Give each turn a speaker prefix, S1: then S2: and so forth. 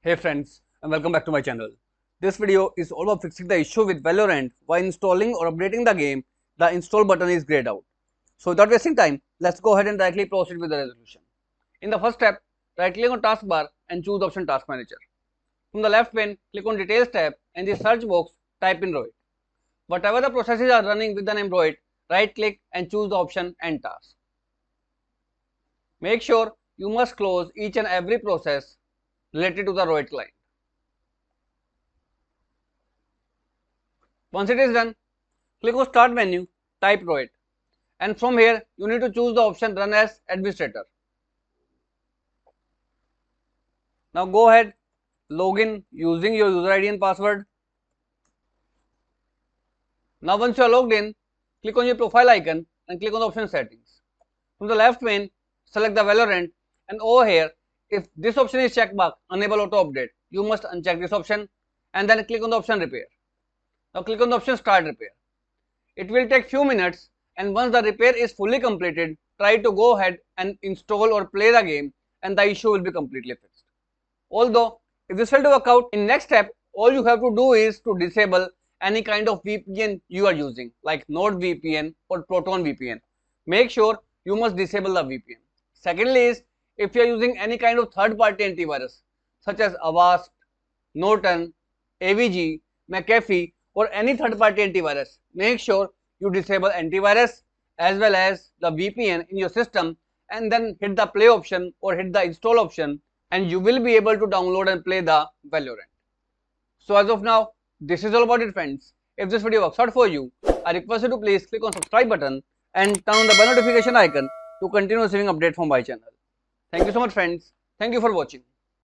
S1: Hey friends, and welcome back to my channel. This video is all about fixing the issue with Valorant. While installing or updating the game, the install button is grayed out. So without wasting time, let's go ahead and directly proceed with the resolution. In the first step, right click on taskbar and choose the option Task Manager. From the left pane, click on Details tab and in the search box, type in Rohit. Whatever the processes are running with the name Rohit, right click and choose the option End Task. Make sure you must close each and every process related to the Rohit client. Once it is done, click on Start menu, type Rohit, and from here you need to choose the option Run as Administrator. Now go ahead, log in using your user ID and password. Now once you are logged in, click on your profile icon and click on the option Settings. From the left pane, select the Valorant, and over here, if this option is checked marked Enable Auto Update, you must uncheck this option and then click on the option Repair. Now click on the option Start Repair. It will take few minutes, and once the repair is fully completed, try to go ahead and install or play the game and the issue will be completely fixed. Although if this failed to work out, in next step all you have to do is to disable any kind of VPN you are using like NordVPN or Proton VPN. Make sure you must disable the VPN. Secondly is, if you are using any kind of third party antivirus such as Avast, Norton, AVG, McAfee or any third party antivirus, make sure you disable antivirus as well as the VPN in your system and then hit the play option or hit the install option and you will be able to download and play the Valorant. So as of now, this is all about it friends. If this video works out for you, I request you to please click on subscribe button and turn on the bell notification icon to continue receiving updates from my channel. Thank you so much friends. Thank you for watching.